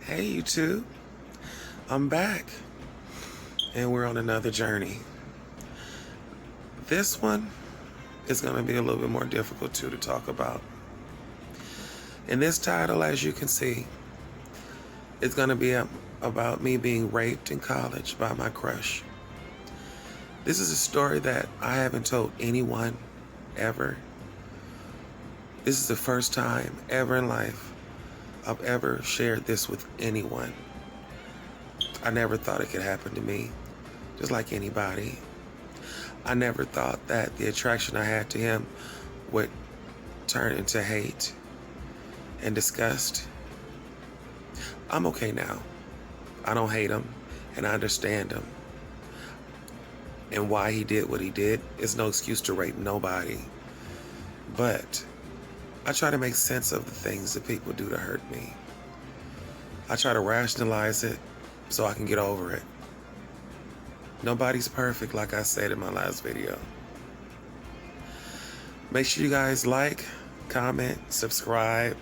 Hey, you two. I'm back, and we're on another journey. This one is going to be a little bit more difficult, too, to talk about. In this title, as you can see, it's going to be about me being raped in college by my crush. This is a story that I haven't told anyone ever. This is the first time ever in life I've ever shared this with anyone. I never thought it could happen to me, just like anybody. I never thought that the attraction I had to him would turn into hate and disgust. I'm okay now. I don't hate him, and I understand him. And why he did what he did is no excuse to rape nobody. But I try to make sense of the things that people do to hurt me. I try to rationalize it so I can get over it. Nobody's perfect, like I said in my last video. Make sure you guys like, comment, subscribe,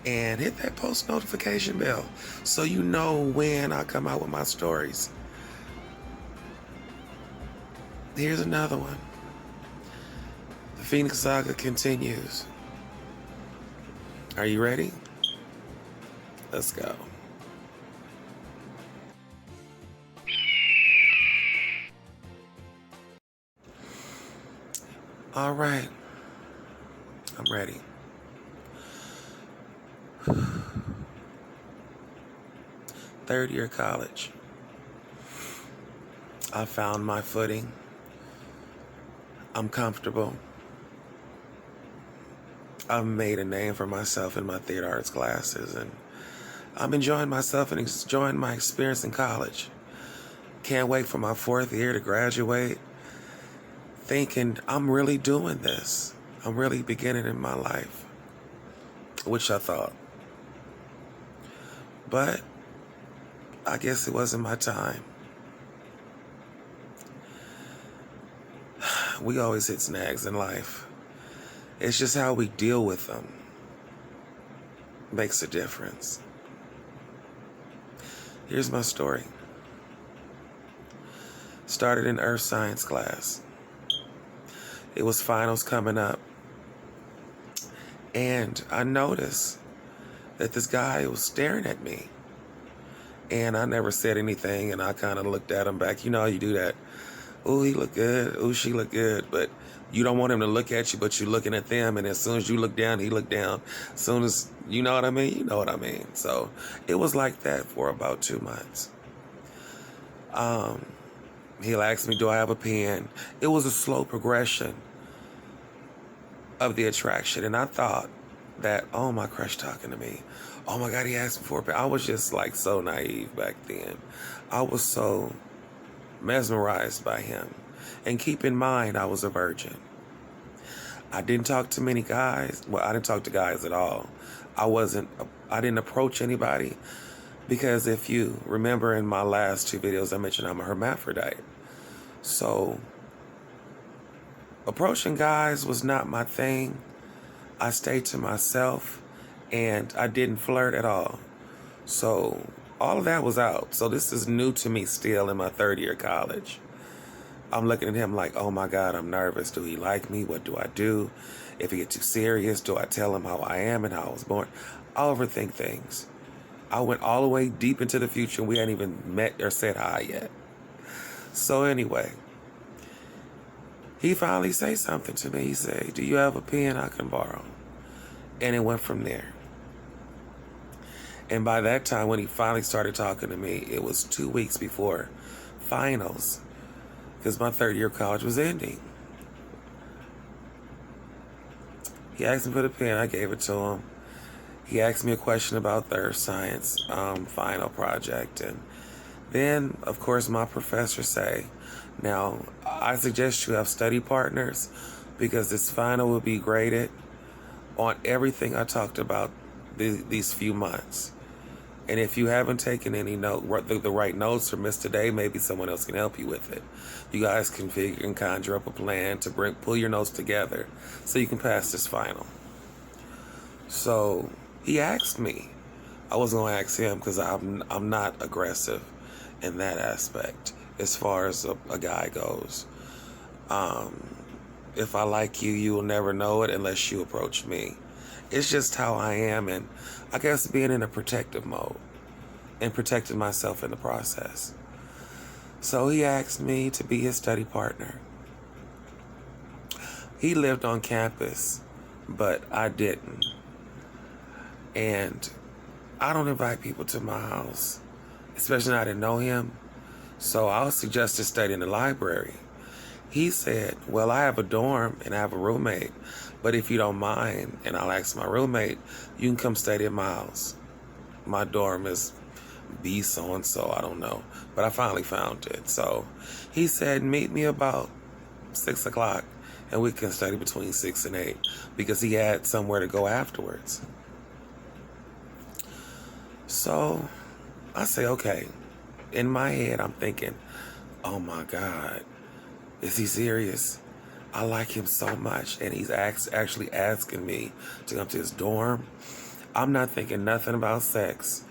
and hit that post notification bell so you know when I come out with my stories. Here's another one. The Phoenix saga continues. Are you ready? Let's go. All right. I'm ready. Third year college. I found my footing. I'm comfortable. I've made a name for myself in my theater arts classes, and I'm enjoying myself and enjoying my experience in college. Can't wait for my fourth year to graduate, thinking I'm really doing this. I'm really beginning in my life, which I thought. But I guess it wasn't my time. We always hit snags in life. It's just how we deal with them makes a difference. Here's my story. Started in earth science class. It was finals coming up. And I noticed that this guy was staring at me. And I never said anything, and I kind of looked at him back. You know how you do that. Ooh, he looked good. Ooh, she looked good. But you don't want him to look at you, but you're looking at them. And as soon as you look down, he looked down. As soon as, you know what I mean? You know what I mean. So it was like that for about 2 months. He'll ask me, do I have a pen? It was a slow progression of the attraction. And I thought that, oh, my crush talking to me. Oh my God, he asked me for a pen. I was just like so naive back then. I was so mesmerized by him. And keep in mind, I was a virgin. I didn't talk to many guys. Well, I didn't talk to guys at all. I didn't approach anybody because if you remember in my last 2 videos, I mentioned I'm a hermaphrodite. So approaching guys was not my thing. I stayed to myself and I didn't flirt at all. So all of that was out. So this is new to me still in my 3rd year of college. I'm looking at him like, oh my God, I'm nervous. Do he like me? What do I do? If he gets too serious, do I tell him how I am and how I was born? I overthink things. I went all the way deep into the future and we hadn't even met or said hi yet. So anyway, he finally said something to me. He said, do you have a pen I can borrow? And it went from there. And by that time, when he finally started talking to me, it was 2 weeks before finals, because my 3rd year of college was ending. He asked me for the pen. I gave it to him. He asked me a question about the earth science final project. And then, of course, my professor say, now, I suggest you have study partners because this final will be graded on everything I talked about these few months. And if you haven't taken any the right notes or missed today, maybe someone else can help you with it. You guys can figure and conjure up a plan to pull your notes together so you can pass this final. So he asked me, I was going to ask him because I'm not aggressive in that aspect as far as a guy goes. If I like you, you will never know it unless you approach me. It's just how I am, and I guess being in a protective mode and protecting myself in the process. So he asked me to be his study partner. He lived on campus, but I didn't. And I don't invite people to my house, especially when I didn't know him. So I suggested studying in the library. He said, well, I have a dorm and I have a roommate, but if you don't mind, and I'll ask my roommate, you can come study at my house. My dorm is B so-and-so, I don't know, but I finally found it. So he said, meet me about 6 o'clock and we can study between 6 and 8 because he had somewhere to go afterwards. So I say, okay. In my head, I'm thinking, oh my God, is he serious? I like him so much, and he's actually asking me to come to his dorm. I'm not thinking nothing about sex.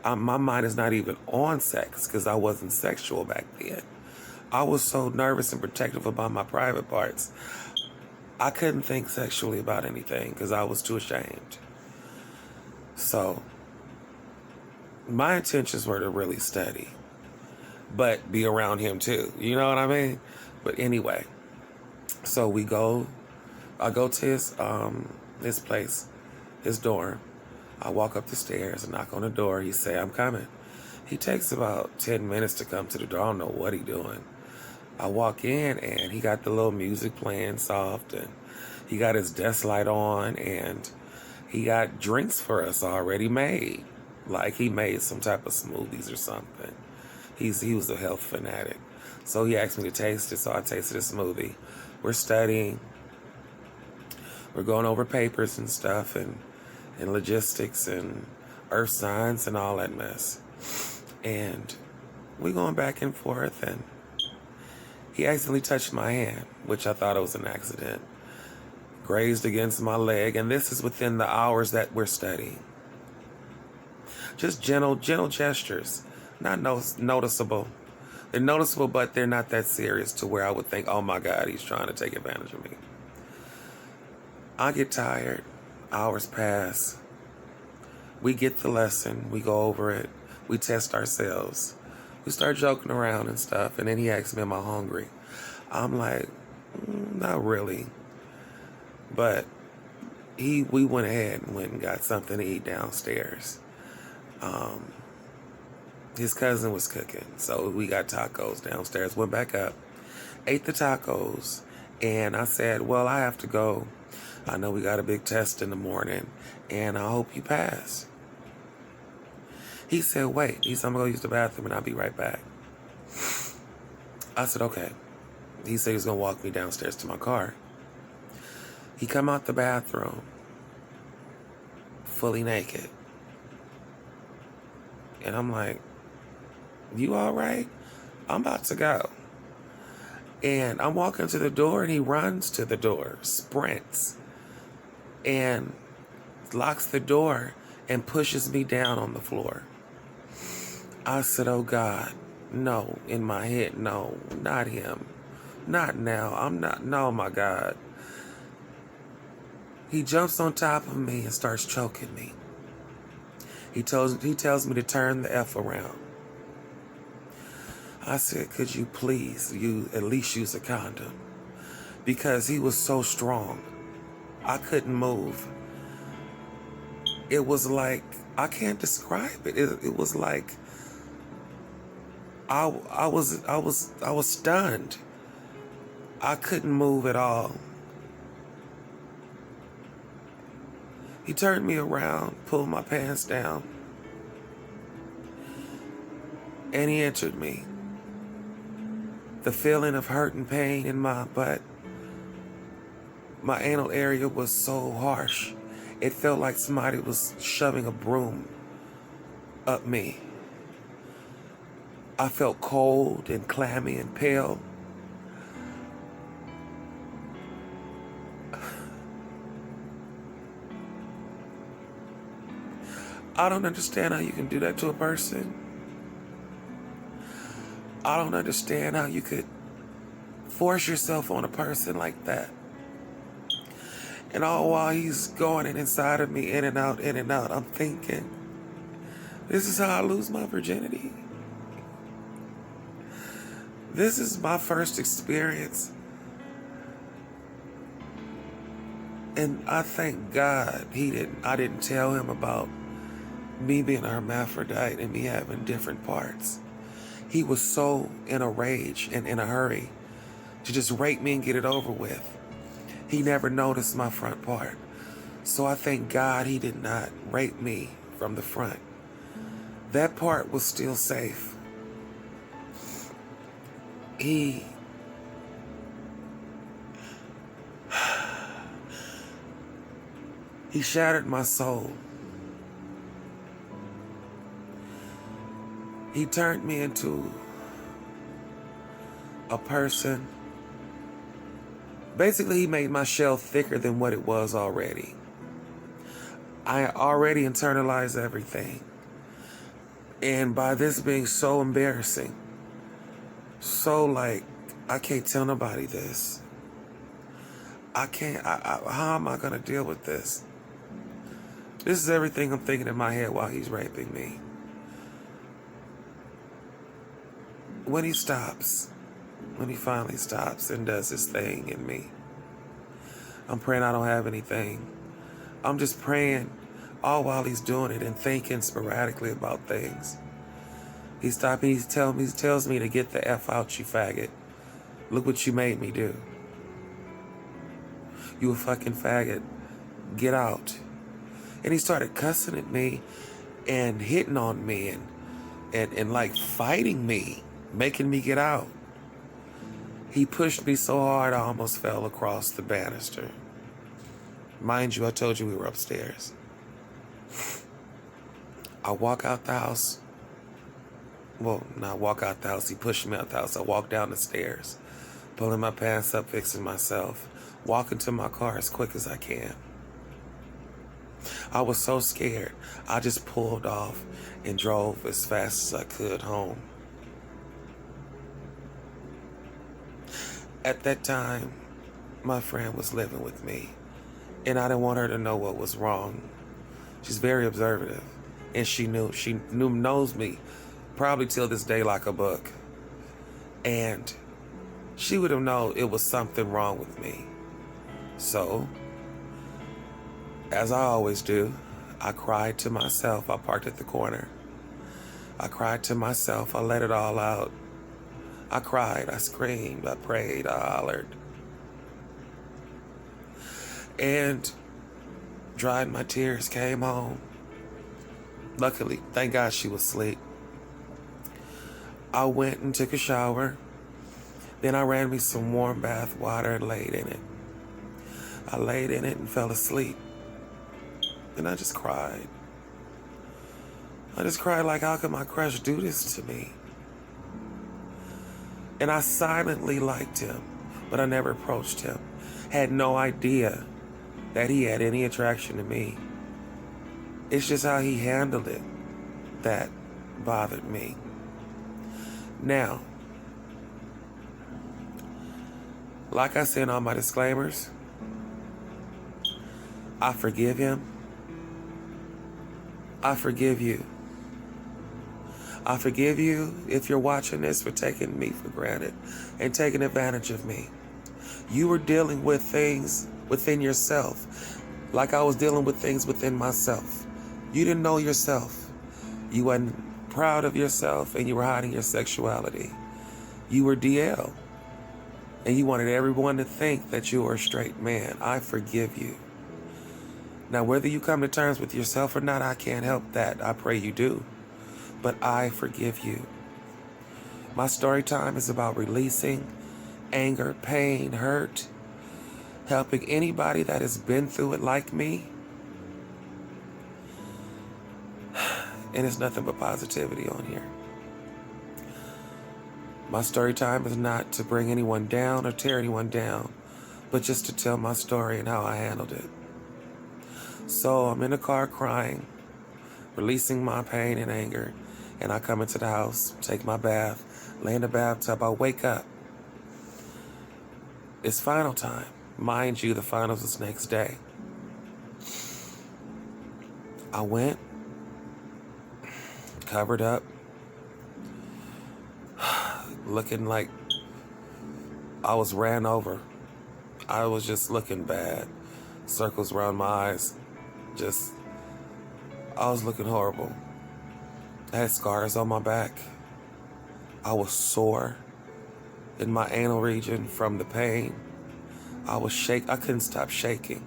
My mind is not even on sex because I wasn't sexual back then. I was so nervous and protective about my private parts. I couldn't think sexually about anything because I was too ashamed. So my intentions were to really study, but be around him too. You know what I mean? But anyway, so I go to his place, his dorm. I walk up the stairs and knock on the door. He say, I'm coming. He takes about 10 minutes to come to the door. I don't know what he doing. I walk in and he got the little music playing soft and he got his desk light on and he got drinks for us already made. Like he made some type of smoothies or something. He was a health fanatic. So he asked me to taste it, so I tasted a smoothie. We're studying. We're going over papers and stuff and logistics and earth science and all that mess. And we going back and forth and he accidentally touched my hand, which I thought it was an accident. Grazed against my leg, and this is within the hours that we're studying. Just gentle gestures. Not noticeable. They're noticeable, but they're not that serious to where I would think, oh my God, he's trying to take advantage of me. I get tired. Hours pass. We get the lesson. We go over it. We test ourselves. We start joking around and stuff. And then he asks me, am I hungry? I'm like, not really. But we went ahead and went and got something to eat downstairs. His cousin was cooking, so we got tacos downstairs. Went back up, ate the tacos, and I said, well, I have to go. I know we got a big test in the morning, and I hope you pass. He said, wait. He said, I'm going to go use the bathroom, and I'll be right back. I said, okay. He said he was going to walk me downstairs to my car. He come out the bathroom, fully naked. And I'm like, you all right? I'm about to go. And I'm walking to the door and he runs to the door, sprints, and locks the door and pushes me down on the floor. I said, oh God, no, in my head, no, not him. Not now. I'm not, no, my God. He jumps on top of me and starts choking me. He tells me to turn the F around. I said, could you please at least use a condom? Because he was so strong. I couldn't move. It was like, I can't describe it. It was like, I was stunned. I couldn't move at all. He turned me around, pulled my pants down, and he entered me. The feeling of hurt and pain in my butt, my anal area was so harsh. It felt like somebody was shoving a broom up me. I felt cold and clammy and pale. I don't understand how you can do that to a person. I don't understand how you could force yourself on a person like that. And all while he's going inside of me, in and out, I'm thinking, this is how I lose my virginity. This is my first experience. And I thank God I didn't tell him about me being a hermaphrodite and me having different parts. He was so in a rage and in a hurry to just rape me and get it over with. He never noticed my front part. So I thank God he did not rape me from the front. That part was still safe. He shattered my soul. He turned me into a person. Basically, he made my shell thicker than what it was already. I already internalized everything. And by this being so embarrassing, so like, I can't tell nobody this. I can't, how am I gonna deal with this? This is everything I'm thinking in my head while he's raping me. When he finally stops and does his thing in me, I'm praying I don't have anything. I'm just praying all while he's doing it and thinking sporadically about things. He stops and he tells me to get the F out, you faggot. Look what you made me do. You a fucking faggot. Get out. And he started cussing at me and hitting on me and like fighting me, making me get out. He pushed me so hard I almost fell across the banister. Mind you, I told you we were upstairs. I walk out the house. Well, not walk out the house. He pushed me out the house. I walk down the stairs, pulling my pants up, fixing myself, walking to my car as quick as I can. I was so scared, I just pulled off and drove as fast as I could home. At that time, my friend was living with me, and I didn't want her to know what was wrong. She's very observative, and she knows me probably till this day like a book. And she would have known it was something wrong with me. So, as I always do, I cried to myself. I parked at the corner. I cried to myself. I let it all out. I cried, I screamed, I prayed, I hollered. And dried my tears, came home. Luckily, thank God she was asleep. I went and took a shower. Then I ran me some warm bath water and laid in it. I laid in it and fell asleep. And I just cried. I just cried like, how could my crush do this to me? And I silently liked him, but I never approached him. Had no idea that he had any attraction to me. It's just how he handled it that bothered me. Now, like I said in all my disclaimers, I forgive him. I forgive you. I forgive you if you're watching this for taking me for granted and taking advantage of me. You were dealing with things within yourself, like I was dealing with things within myself. You didn't know yourself. You weren't proud of yourself, and you were hiding your sexuality. You were DL, and you wanted everyone to think that you were a straight man. I forgive you. Now, whether you come to terms with yourself or not, I can't help that. I pray you do. But I forgive you. My story time is about releasing anger, pain, hurt, helping anybody that has been through it like me. And it's nothing but positivity on here. My story time is not to bring anyone down or tear anyone down, but just to tell my story and how I handled it. So I'm in the car crying, releasing my pain and anger, and I come into the house, take my bath, lay in the bathtub, I wake up. It's final time. Mind you, the finals was next day. I went, covered up, looking like I was ran over. I was just looking bad. Circles around my eyes. I was looking horrible. I had scars on my back. I was sore in my anal region from the pain. I couldn't stop shaking.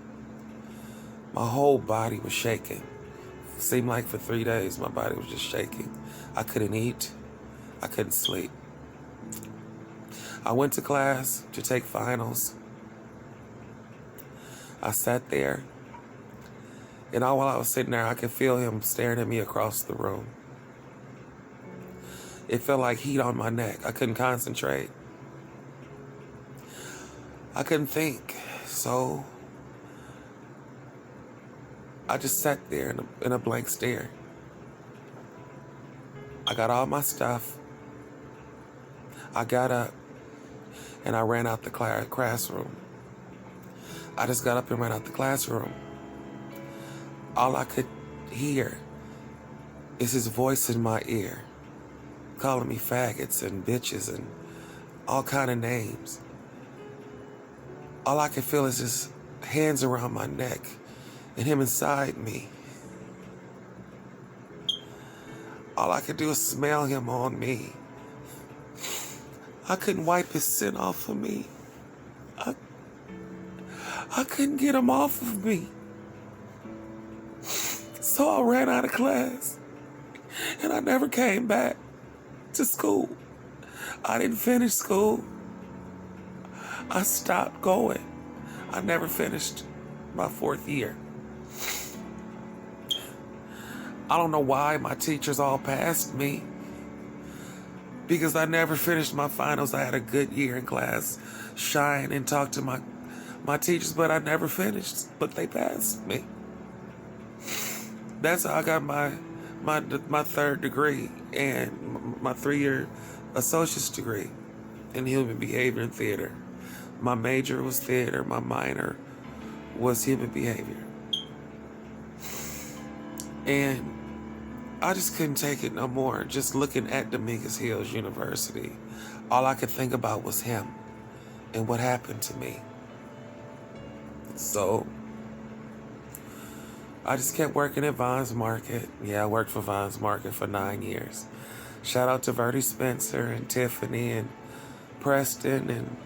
My whole body was shaking. Seemed like for 3 days my body was just shaking. I couldn't eat. I couldn't sleep. I went to class to take finals. I sat there, and while I was sitting there, I could feel him staring at me across the room. It felt like heat on my neck. I couldn't concentrate. I couldn't think. So I just sat there in a blank stare. I got all my stuff. I got up and I ran out the classroom. I just got up and ran out the classroom. All I could hear is his voice in my ear, calling me faggots and bitches and all kind of names. All I could feel is his hands around my neck and him inside me. All I could do is smell him on me. I couldn't wipe his scent off of me. I couldn't get him off of me. So I ran out of class and I never came back to school. I didn't finish school. I stopped going. I never finished my 4th year. I don't know why my teachers all passed me, because I never finished my finals. I had a good year in class, shine and talk to my teachers, but I never finished, but they passed me. That's how I got my 3rd degree and my 3-year associate's degree in human behavior and theater. My major was theater, my minor was human behavior. And I just couldn't take it no more. Just looking at Dominguez Hills University, all I could think about was him and what happened to me. So I just kept working at Vines Market. Yeah, I worked for Vines Market for 9 years. Shout out to Verdi Spencer and Tiffany and Preston and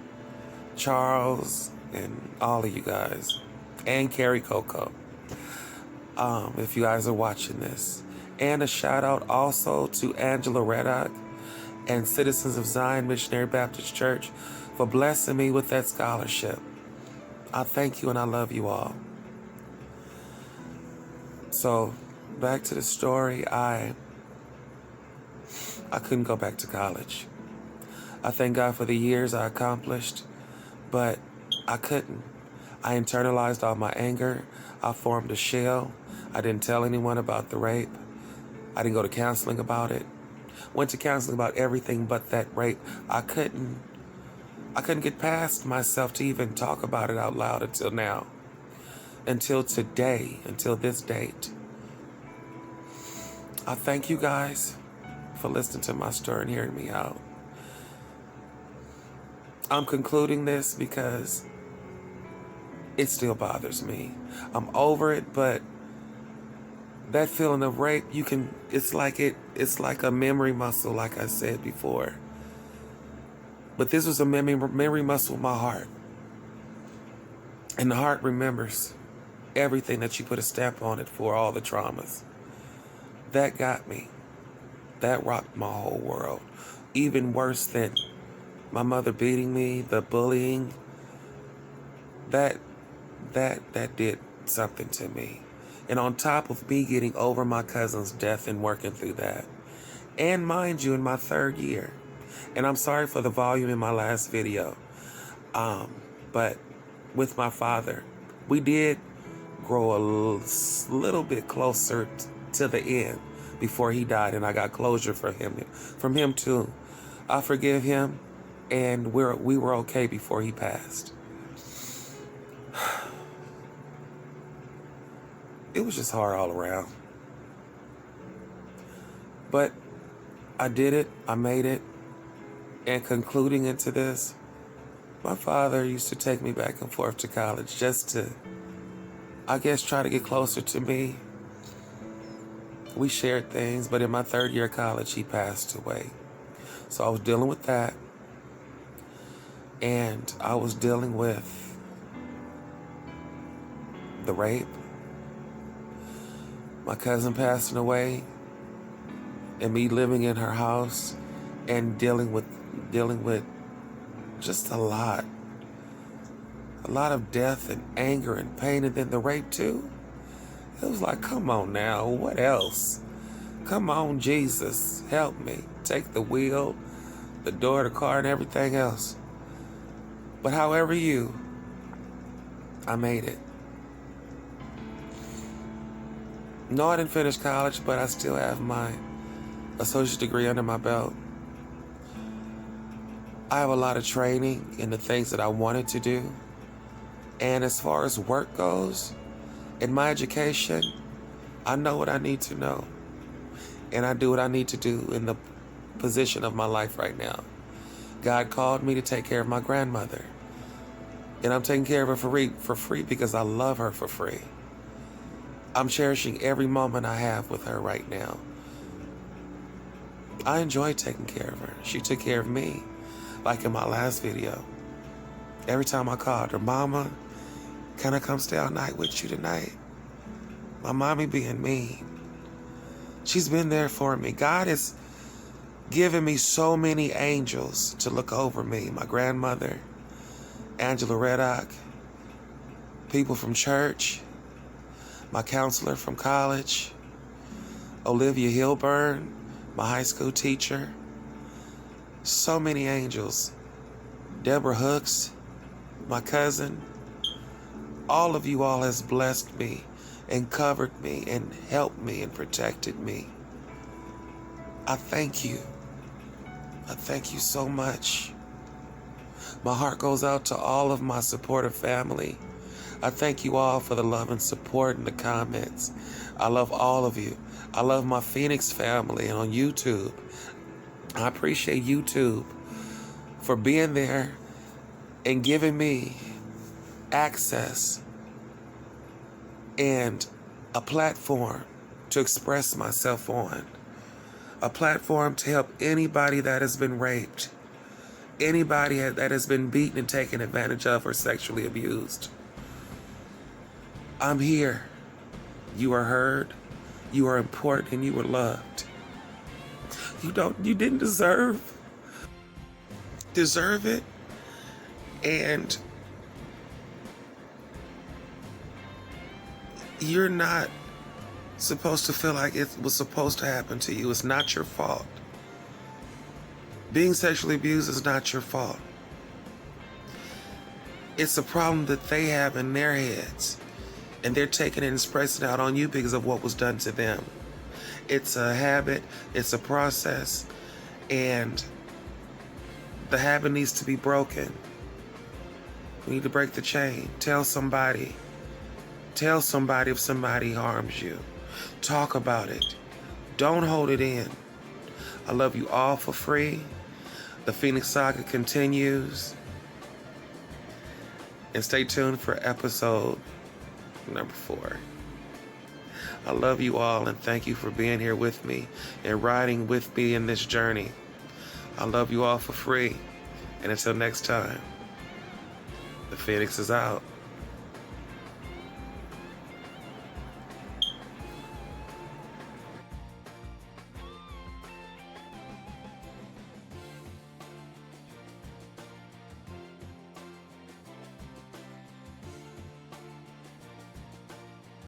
Charles and all of you guys. And Carrie Coco. If you guys are watching this. And a shout out also to Angela Reddock and Citizens of Zion Missionary Baptist Church for blessing me with that scholarship. I thank you and I love you all. So, back to the story. I couldn't go back to college. I thank God for the years I accomplished, but I couldn't. I internalized all my anger. I formed a shell. I didn't tell anyone about the rape. I didn't go to counseling about it. Went to counseling about everything but that rape. I couldn't get past myself to even talk about it out loud until now. Until today, until this date. I thank you guys for listening to my story and hearing me out. I'm concluding this because it still bothers me. I'm over it, but that feeling of rape, it's like a memory muscle, like I said before. But this was a memory muscle in my heart. And the heart remembers everything that you put a stamp on it for, all the traumas. That got me. That rocked my whole world. Even worse than my mother beating me, the bullying. That did something to me. And on top of me getting over my cousin's death and working through that. And mind you, in my 3rd year. And I'm sorry for the volume in my last video. But with my father, we did grow a little bit closer to the end before he died, and I got closure from him too. I forgive him, and we were okay before he passed. It was just hard all around. But I did it. I made it. And concluding into this, my father used to take me back and forth to college just to, I guess, try to get closer to me. We shared things, but in my third year of college, he passed away. So I was dealing with that. And I was dealing with the rape, my cousin passing away, and me living in her house and dealing with just a lot of death and anger and pain, and then the rape too. It was like, come on now, what else? Come on, Jesus, help me. Take the wheel, the door, the car, and everything else. But however I made it. No, I didn't finish college, but I still have my associate degree under my belt. I have a lot of training in the things that I wanted to do. And as far as work goes, in my education, I know what I need to know. And I do what I need to do in the position of my life right now. God called me to take care of my grandmother. And I'm taking care of her for free because I love her for free. I'm cherishing every moment I have with her right now. I enjoy taking care of her. She took care of me, like in my last video. Every time I called her, Mama, can I come stay all night with you tonight? My mommy being mean. She's been there for me. God has given me so many angels to look over me. My grandmother, Angela Reddock, people from church, my counselor from college, Olivia Hilburn, my high school teacher. So many angels. Deborah Hooks, my cousin. All of you all has blessed me and covered me and helped me and protected me. I thank you. I thank you so much. My heart goes out to all of my supportive family. I thank you all for the love and support in the comments. I love all of you. I love my Phoenix family on YouTube. I appreciate YouTube for being there and giving me access and a platform to express myself on. A platform to help anybody that has been raped. Anybody that has been beaten and taken advantage of or sexually abused. I'm here. You are heard. You are important and you are loved. You didn't deserve it. And you're not supposed to feel like it was supposed to happen to you. It's not your fault. Being sexually abused is not your fault. It's a problem that they have in their heads. And they're taking it and expressing it out on you because of what was done to them. It's a habit. It's a process. And the habit needs to be broken. We need to break the chain. Tell somebody. Tell somebody if somebody harms you. Talk about it. Don't hold it in. I love you all for free. The Phoenix Saga continues. And stay tuned for episode number 4. I love you all and thank you for being here with me and riding with me in this journey. I love you all for free. And until next time, the Phoenix is out.